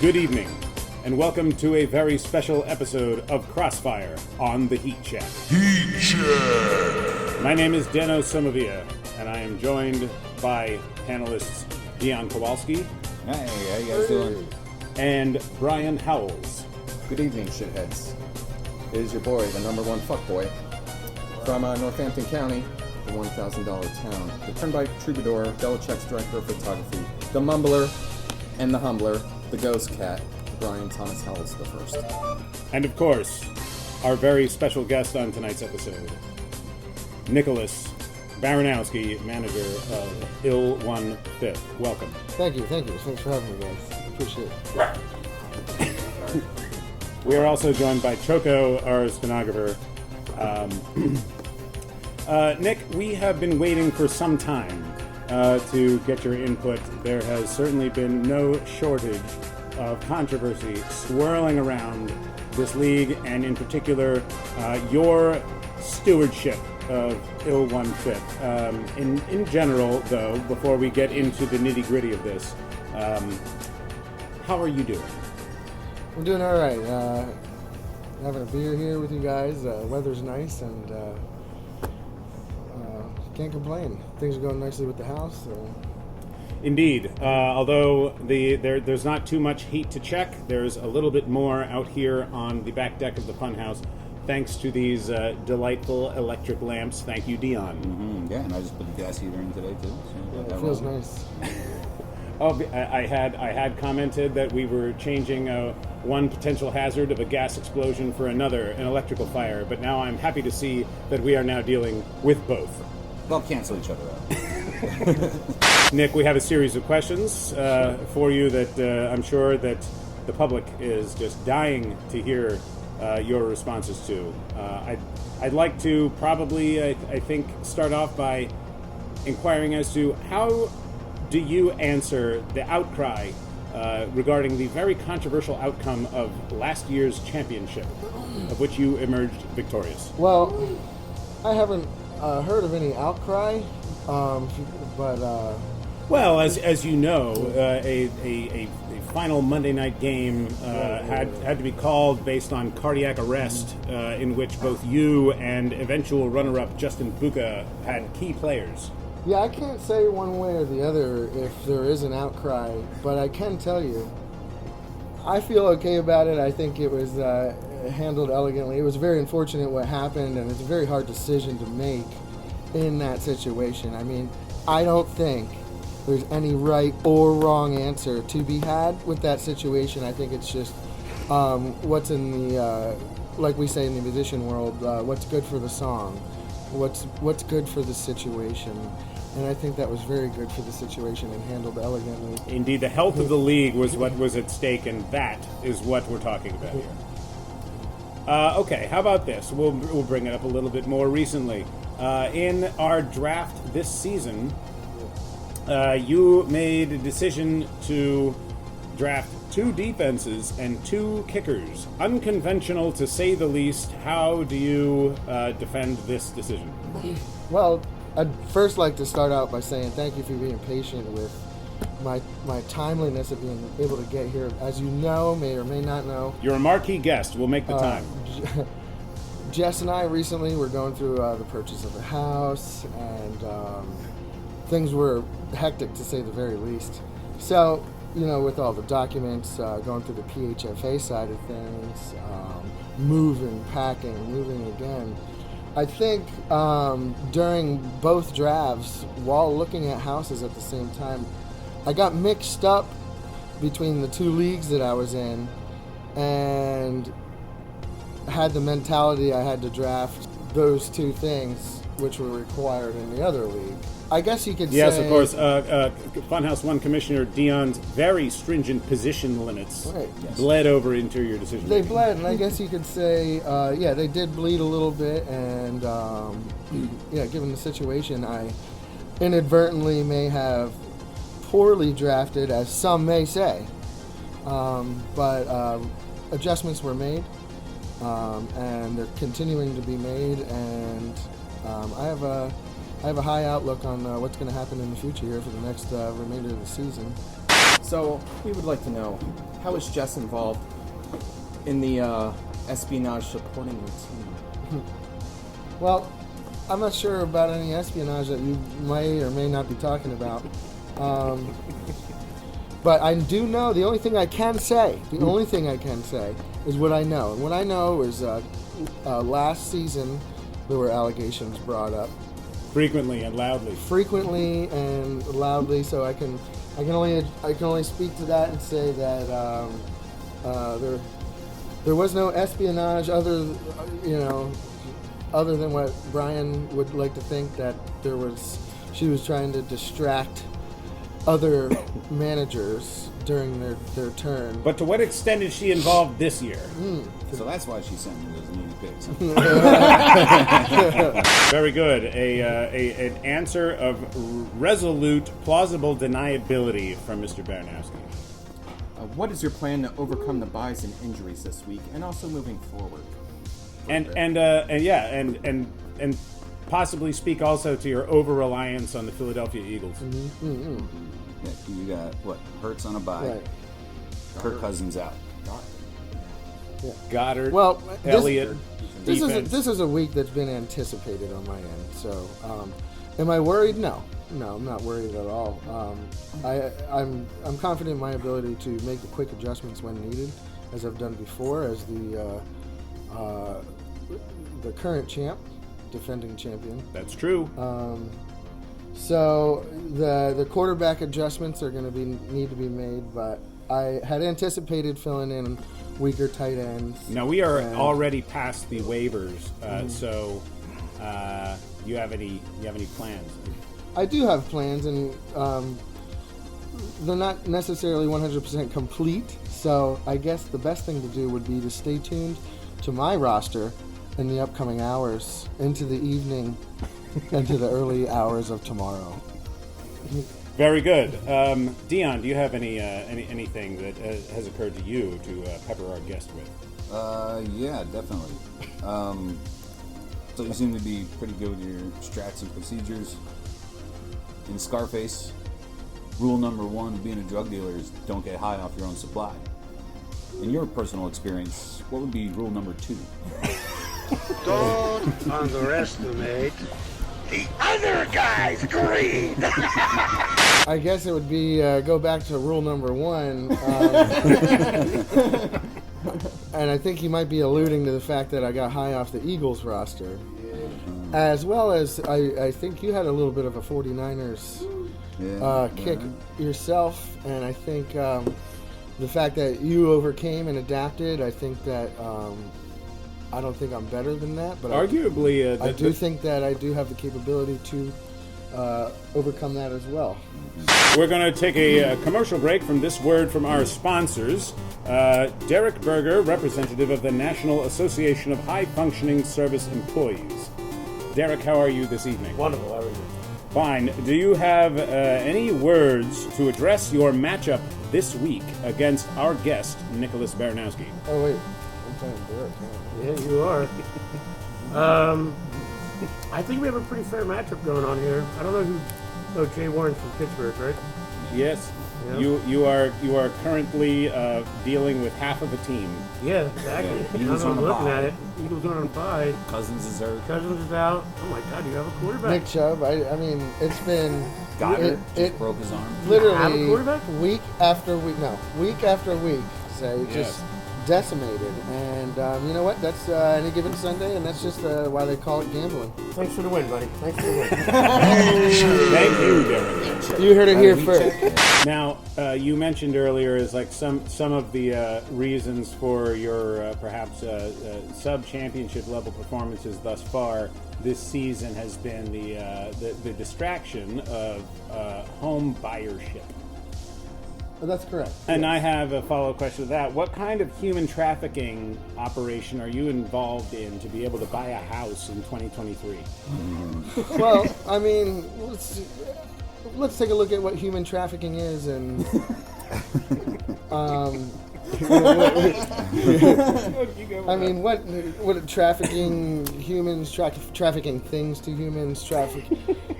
Good evening, and welcome to a very special episode of Crossfire on the Heat Check. Heat Check! My name is Dano Somavia, and I am joined by panelists Dion Kowalski. Hey, how you guys doing? And Brian Howells. Good evening, shitheads. It is your boy, the number one fuckboy, from Northampton County, the $1,000 town, the turnpike troubadour, Belichick's director of photography, the mumbler and the humbler, the ghost cat, Brian Thomas Howells the first. And of course, our very special guest on tonight's episode, Nick Baranowski, manager of Ill 1/5. Welcome. Thank you. Thanks for having me, guys. Appreciate it. We are also joined by Choco, our stenographer. Nick, we have been waiting for some time to get your input. There has certainly been no shortage of controversy swirling around this league, and in particular, your stewardship of Ill 1/5. In general, though, before we get into the nitty-gritty of this, how are you doing? I'm doing all right. Having a beer here with you guys. Weather's nice, and can't complain. Things are going nicely with the house. So. Indeed. Although there's not too much heat to check, there's a little bit more out here on the back deck of the funhouse, thanks to these delightful electric lamps. Thank you, Dion. Mm-hmm. Yeah, and I just put the gas heater in today too. So It feels nice. Oh, I had commented that we were changing one potential hazard of a gas explosion for another, an electrical fire, but now I'm happy to see that we are now dealing with both. They'll cancel each other out. Nick, we have a series of questions for you that I'm sure that the public is just dying to hear your responses to. I'd like to probably, I think, start off by inquiring as to how do you answer the outcry regarding the very controversial outcome of last year's championship, of which you emerged victorious? Well, I haven't heard of any outcry, but well, as you know, a final Monday night game had to be called based on cardiac arrest, in which both you and eventual runner-up Justin Buca had key players. yeah, I can't say one way or the other if there is an outcry, but I can tell you, I feel okay about it. I think it was handled elegantly. It was very unfortunate what happened, and it's a very hard decision to make in that situation. I mean, I don't think there's any right or wrong answer to be had with that situation. I think it's just what's in the, like we say in the musician world, what's good for the song, what's good for the situation. And I think that was very good for the situation and handled elegantly. Indeed, the health of the league was what was at stake, and that is what we're talking about here. Okay, how about this? We'll bring it up a little bit more recently. In our draft this season, you made a decision to draft 2 defenses and 2 kickers. Unconventional, to say the least. How do you defend this decision? Well, I'd first like to start out by saying thank you for being patient with my timeliness of being able to get here. As you know, may or may not know, You're a marquee guest. We'll make the time. Jess and I recently were going through the purchase of a house, and things were hectic, to say the very least. So, with all the documents, going through the PHFA side of things, moving, packing, moving again, I think during both drafts, while looking at houses at the same time, I got mixed up between the 2 leagues that I was in, and had the mentality I had to draft those 2 things which were required in the other league. I guess you could say... Yes, of course. Funhouse 1 Commissioner Dion's very stringent position limits bled over into your decision. They bled, and I guess you could say, they did bleed a little bit, and given the situation, I inadvertently may have poorly drafted, as some may say. But adjustments were made, and they're continuing to be made, and I have a high outlook on what's going to happen in the future here for the next remainder of the season. So we would like to know, how is Jess involved in the espionage supporting your team? Well, I'm not sure about any espionage that you may or may not be talking about. But I do know, the only thing I can say is what I know. And what I know is last season there were allegations brought up. Frequently and loudly. So I can only speak to that and say that there was no espionage other than what Brian would like to think, that she was trying to distract other managers during their turn. But to what extent is she involved this year? So that's why she sent me those nudie pics. Very good. An answer of resolute, plausible deniability from Mr. Baranowski. What is your plan to overcome the buys and injuries this week, and also moving forward? And possibly speak also to your over-reliance on the Philadelphia Eagles. Yeah, you got, Hurts on a bye. Right. Kirk Cousins out. Goddard, Well, Elliott, this defense. is a week that's been anticipated on my end. So, am I worried? No, I'm not worried at all. I'm confident in my ability to make the quick adjustments when needed, as I've done before, as the current defending champion. That's true. So the quarterback adjustments are going to need to be made, but I had anticipated filling in weaker tight ends. Now we are already past the waivers, so you have any plans? I do have plans, and they're not necessarily 100% complete. So I guess the best thing to do would be to stay tuned to my roster in the upcoming hours, into the evening, into the early hours of tomorrow. Very good. Dion, do you have anything that has occurred to you to pepper our guest with? Yeah, definitely. So you seem to be pretty good with your strats and procedures. In Scarface, rule number 1 of being a drug dealer is don't get high off your own supply. In your personal experience, what would be rule number 2? Don't underestimate the other guy's greed. I guess it would be go back to rule number 1. And I think he might be alluding to the fact that I got high off the Eagles roster. As well as I think you had a little bit of a 49ers kick yourself. And I think the fact that you overcame and adapted, I think that I don't think I'm better than that. But arguably, I do think that I do have the capability to overcome that as well. We're going to take a commercial break from this word from our sponsors. Derek Berger, representative of the National Association of High-Functioning Service Employees. Derek, how are you this evening? Wonderful, how are you? Fine. Do you have any words to address your matchup this week against our guest, Nicholas Baranowski? Oh, wait. I'm playing Derek. Yeah, you are. I think we have a pretty fair matchup going on here. I don't know who... Oh, Jay Warren's from Pittsburgh, right? Yes. Yeah. You are currently dealing with half of a team. Yeah, exactly. Yeah, I'm Eagles on a looking bye. at it. Eagles are on a bye. Cousins is hurt. Cousins is out. Oh my God, you have a quarterback. Nick Chubb, I mean, it's been... Goddard It just broke his arm. have a literally quarterback? week after week after week, say, just decimated. And you know what? That's any given Sunday, and that's just why they call it gambling. Thanks for the win, buddy. Thanks for the win. Thank you, Derek. You heard it here first. Now, you mentioned earlier is like some of the reasons for your perhaps sub-championship level performances thus far this season has been the distraction of home buyership. Well, that's correct. And I have a follow-up question to that. What kind of human trafficking operation are you involved in to be able to buy a house in 2023? Well, I mean, let's take a look at what human trafficking is, and I mean, what trafficking humans, trafficking things to humans,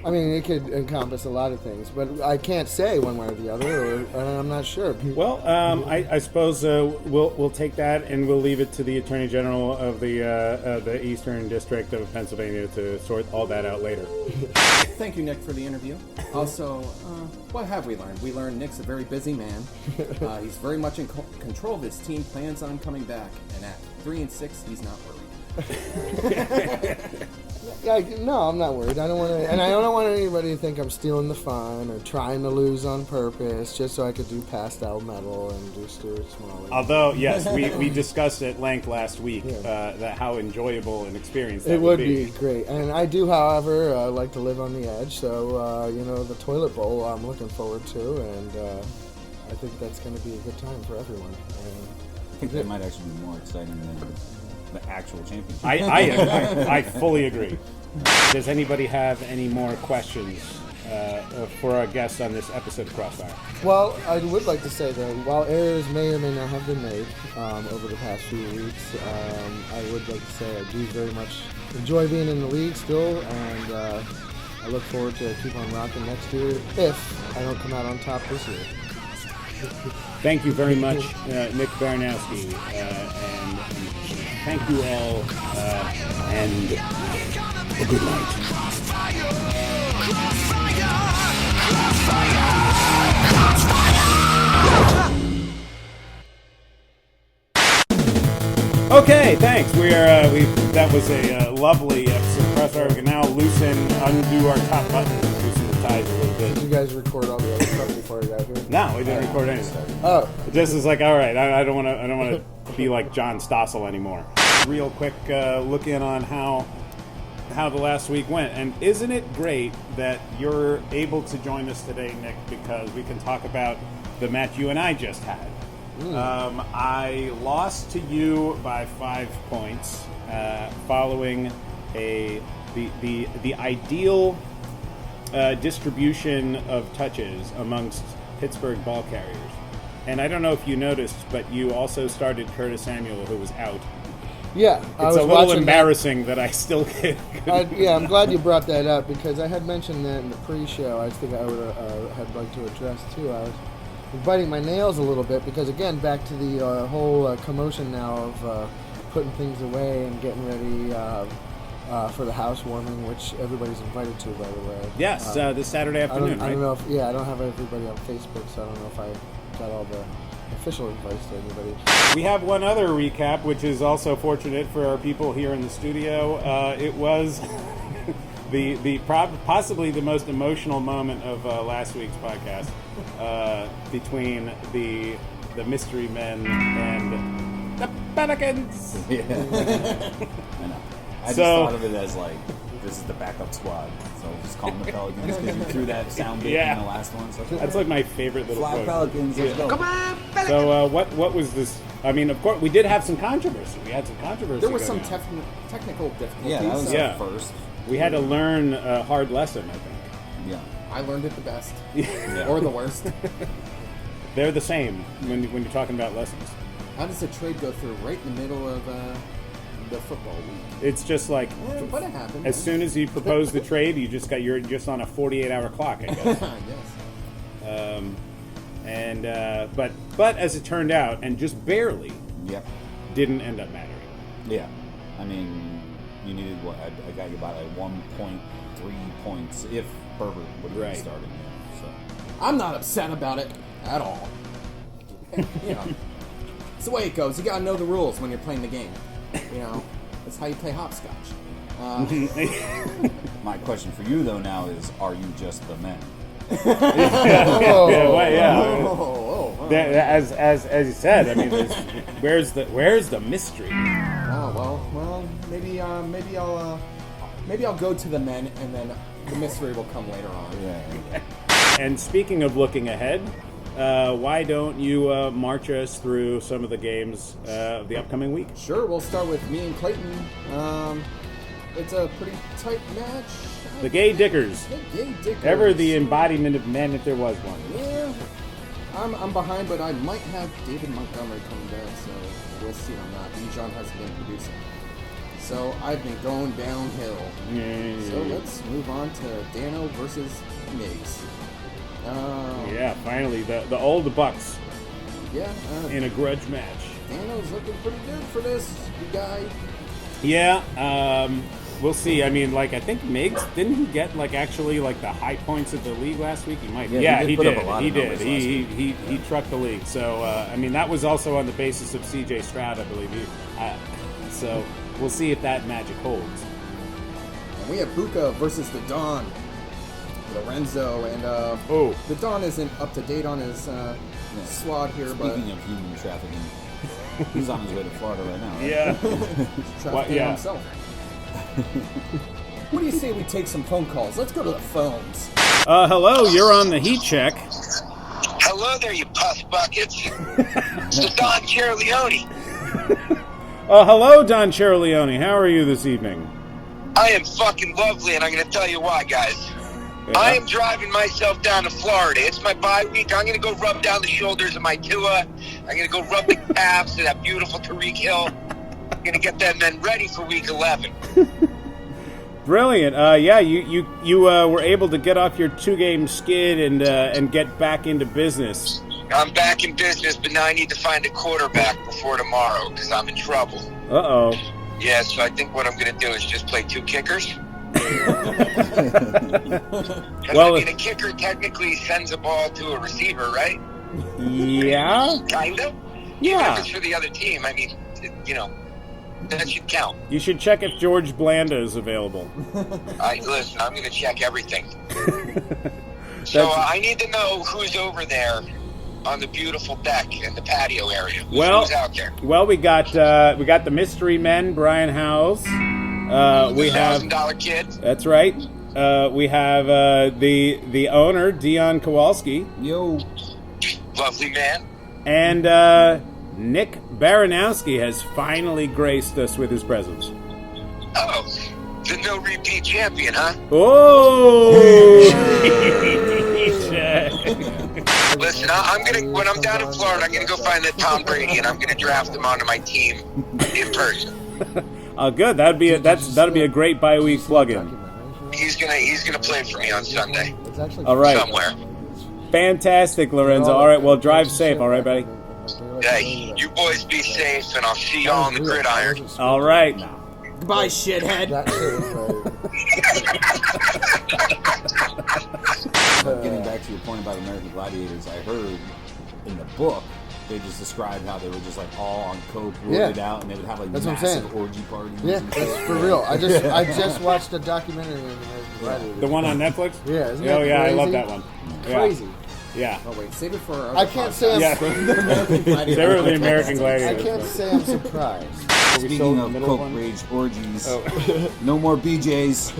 I mean, it could encompass a lot of things, but I can't say one way or the other, and I'm not sure. Well, I suppose we'll take that and we'll leave it to the Attorney General of the Eastern District of Pennsylvania to sort all that out later. Thank you, Nick, for the interview. Also, what have we learned? We learned Nick's a very busy man. He's very much in control of his team, plans on coming back, and at 3-6, he's not worried. No, I'm not worried. I don't want to, and I don't want anybody to think I'm stealing the fun or trying to lose on purpose just so I could do pastel metal and do Stuart Smalley. Although, yes, we discussed at length last week that how enjoyable an experience that it would be great. And I do, however, like to live on the edge. So, the toilet bowl I'm looking forward to, and I think that's going to be a good time for everyone. I think that might actually be more exciting than the actual championship. I fully agree. Does anybody have any more questions for our guests on this episode of Crossfire? Well, I would like to say that while errors may or may not have been made over the past few weeks, I would like to say I do very much enjoy being in the league still, and I look forward to keep on rocking next year if I don't come out on top this year. Thank you very much, Nick Baranowski, and thank you all, and a good night. Okay, thanks. That was a lovely episode of Crossfire. We can now undo our top button, loosen the ties a little bit. Did you guys record all the other stuff before I got here? No, we didn't record anything. Oh, This is like, all right. I don't want to be like John Stossel anymore. Real quick look in on how the last week went, and isn't it great that you're able to join us today, Nick? Because we can talk about the match you and I just had. I lost to you by 5 points, following the ideal distribution of touches amongst Pittsburgh ball carriers. And I don't know if you noticed, but you also started Curtis Samuel, who was out. yeah. It's a little embarrassing that I still get. I'm glad you brought that up because I had mentioned that in the pre-show. I think I would had liked to address too. I was biting my nails a little bit because, again, back to the whole commotion now of putting things away and getting ready for the housewarming, which everybody's invited to, by the way. Yes, this Saturday afternoon, I don't right? know if I don't have everybody on Facebook, so I don't know if I got all the official invites to anybody. We have one other recap, which is also fortunate for our people here in the studio. It was possibly the most emotional moment of last week's podcast between the mystery men and the Pelicans. Yeah. I know. I just thought of it as like, this is the backup squad. So just call them the Pelicans because you threw that sound bit in the last one. So That's like my favorite little Fly quote. Pelicans, let's go. Come on, So what was this? I mean, of course, we did have some controversy. We had some controversy. there was some going on. technical difficulties. Yeah, that was Yeah. the first. We had to learn a hard lesson, I think. Yeah. I learned it the best, Yeah. or the worst. They're the same when you're talking about lessons. How does a trade go through right in the middle of the football week? It's just like But it happened. as soon as you propose the trade, you're just on a 48-hour clock, I guess. Yes. But as it turned out, and just barely, Yep. didn't end up mattering. Yeah. I mean, you needed what? I got you about 1.3 points if Herbert would have Right. been starting. So I'm not upset about it at all. It's the way it goes. You gotta know the rules when you're playing the game. That's how you play hopscotch. my question for you though now is, are you just the men? As you said, I mean, where's the mystery? Well, maybe I'll go to the men, and then the mystery will come later on. Yeah. And speaking of looking ahead, why don't you march us through some of the games of the upcoming week? Sure, we'll start with me and Clayton. It's a pretty tight match. The Gay Dickers. The Gay Dickers. Ever the embodiment of men if there was one. Yeah. I'm behind, but I might have David Montgomery coming back, so we'll see on that. John hasn't been producing. So I've been going downhill. So let's move on to Dano versus Migs. Yeah, finally, the old bucks Yeah, in a grudge match. Dano's looking pretty good for this guy. Yeah, we'll see. I mean, like, I think Miggs, didn't he get, like, actually, like, the high points of the league last week? He might. Yeah, he he did put did. up a lot He of did. numbers last He trucked the league. So, I mean, that was also on the basis of CJ Stroud, I believe. So, we'll see if that magic holds. And we have Buka versus the Don. Lorenzo, and the Don isn't up to date on his SWAT here, Speaking of human trafficking, he's on his way to Florida right now, right? Yeah. he's trafficking himself. What do you say we take some phone calls? Let's go to the phones. Hello, you're on the heat check. Hello there, you puss buckets. It's Don Leone. Hello, Don Leone. How are you this evening? I am fucking lovely, and I'm going to tell you why, guys. Yeah. I am driving myself down to Florida. It's my bye week. I'm going to go rub down the shoulders of my Tua. I'm going to go rub the calves of that beautiful Tariq Hill. I'm going to get them men ready for week 11. Brilliant. Yeah, you were able to get off your 2-game skid and get back into business. I'm back in business, but now I need to find a quarterback before tomorrow because I'm in trouble. Uh-oh. Yeah, so I think what I'm going to do is just play 2 kickers. Well, I mean, a kicker technically sends a ball to a receiver, right? Yeah. Kind of. Yeah. Even if it's for the other team, I mean, that should count. You should check if George Blanda is available. Listen, I'm going to check everything. So I need to know who's over there on the beautiful deck in the patio area. Who's out there? Well, we got the mystery men, Brian Howells. We have $1,000 kid. That's right. We have the owner, Dion Kowalski. Yo. Lovely man. And Nick Baranowski has finally graced us with his presence. Oh, the no repeat champion, huh? Oh! Listen, when I'm down in Florida, I'm gonna go find that Tom Brady, and I'm gonna draft him onto my team in person. Good. That'd be a great bye-week plug-in. He's gonna play for me on Sunday. All right. Somewhere. Fantastic, Lorenzo. All right. Well, drive safe. All right, buddy. Hey, you boys be safe, and I'll see y'all on the gridiron. All right. Goodbye, shithead. Getting back to your point about American Gladiators, I heard in the book they just described how they were just like all on coke, roided out, and they would have like massive orgy parties. Yeah, that's for real. I just watched a documentary on American Gladiators. The one on Netflix? Yeah, isn't that Oh yeah, I crazy? love that one. Yeah. Crazy. Yeah. Oh wait, save it for our I can't say I'm. Yeah. They were the American I Gladiators. can't say I'm surprised. Speaking of coke-raged orgies, no more BJs.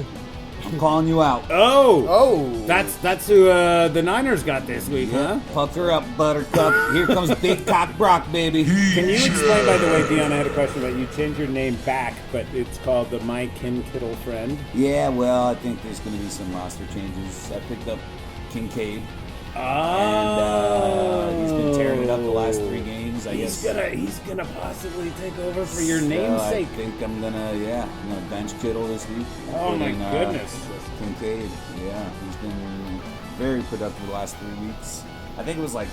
I'm calling you out. Oh, that's who the Niners got this week, huh? Pucker up, Buttercup. Here comes Big Cock Brock, baby. Can you explain, by the way, Dion, I had a question about you changed your name back, but it's called the My Kin Kittle Friend. Yeah, well, I think there's going to be some roster changes. I picked up Kincaid. And he's been tearing it up the last 3 games. I guess He's gonna possibly take over for your so namesake. I think I'm gonna bench Kittle this week. Oh my goodness. Kincaid, yeah, he's been very productive the last 3 weeks. I think it was like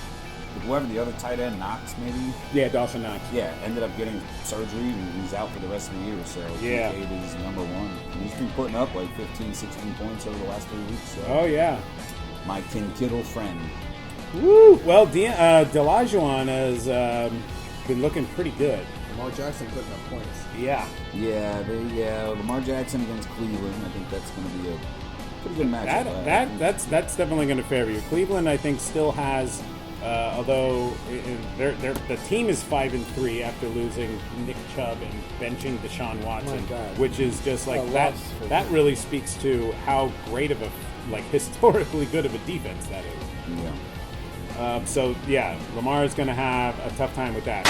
whoever the other tight end, Knox maybe. Yeah, Dawson Knox. Yeah, ended up getting surgery and he's out for the rest of the year. So Yeah. Kincaid is number 1. And he's been putting up like 15, 16 points over the last 3 weeks. So Oh yeah. my Kin Kittle friend. Woo! Well, Delajuan has been looking pretty good. Lamar Jackson putting up points. Yeah. Yeah, Lamar Jackson against Cleveland. I think that's going to be a pretty good matchup. That's definitely going to favor you. Cleveland, I think, still has, although the team is 5-3 after losing Nick Chubb and benching Deshaun Watson, which is just like that. That really speaks to how great of a historically good of a defense that is. Yeah. So yeah, Lamar is going to have a tough time with that.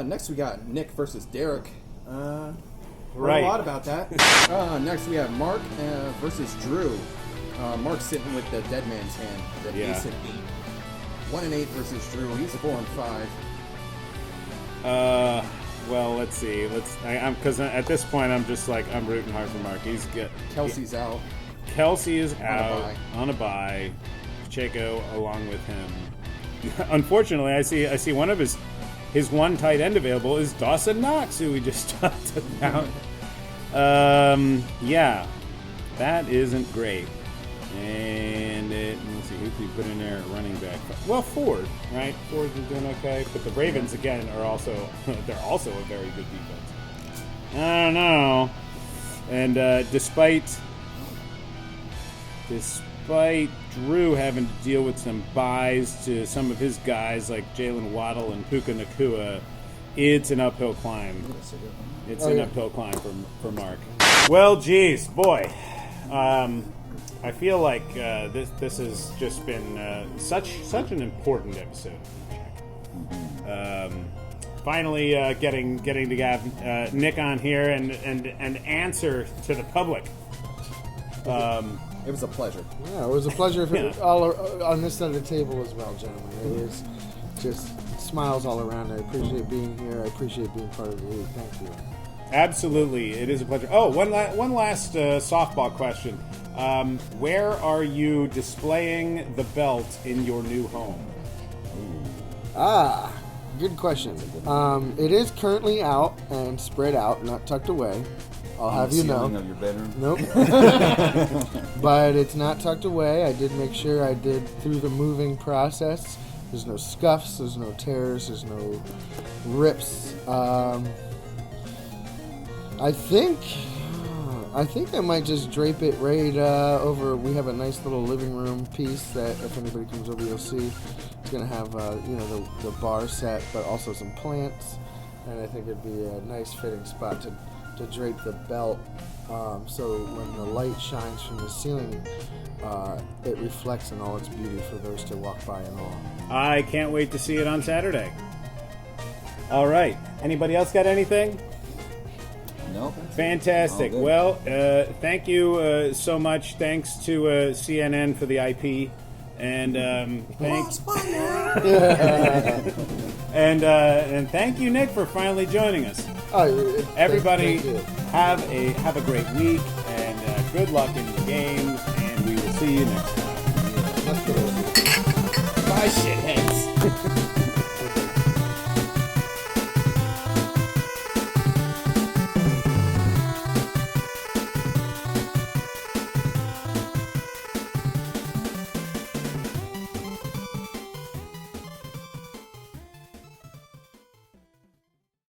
Next we got Nick versus Derek. Right. A lot about that. Next we have Mark versus Drew. Mark's sitting with the dead man's hand. The ace and 8. 1-8 versus Drew. He's 4-5. Well, let's see. Because at this point I'm just like I'm rooting hard for Mark. He's good. Kelsey's out. Kelsey is out on a bye. Pacheco along with him. Unfortunately, I see one of his one tight end available is Dawson Knox, who we just talked about. Yeah, that isn't great. And let's see, who can we put in there? Running back. Well, Ford, right? Ford is doing okay, but the Ravens again are also they're also a very good defense. I don't know. And despite Drew having to deal with some buys to some of his guys like Jalen Waddle and Puka Nacua, it's an uphill climb. It's an uphill climb for Mark. Well, geez, boy. I feel like this has just been such an important episode. Finally, getting to have Nick on here and answer to the public. It was a pleasure. Yeah, it was a pleasure all on this side of the table as well, gentlemen. It is just smiles all around. I appreciate being here. I appreciate being part of the league. Thank you. Absolutely, it is a pleasure. Oh, one last softball question. Where are you displaying the belt in your new home? Good question. It is currently out and spread out, not tucked away. I'll have you know. Of your bedroom? Nope. But it's not tucked away. I did make sure I did through the moving process. There's no scuffs. There's no tears. There's no rips. I think I might just drape it right over. We have a nice little living room piece that if anybody comes over, you'll see. It's gonna have the bar set, but also some plants, and I think it'd be a nice fitting spot to drape the belt, so when the light shines from the ceiling, it reflects in all its beauty for those to walk by and all. I can't wait to see it on Saturday. All right. Anybody else got anything? Nope. Fantastic. All good. Well, thank you so much. Thanks to CNN for the IP, and thanks. And thank you, Nick, for finally joining us. Everybody, have a great week, and good luck in the games, and we will see you next time. Bye, shitheads.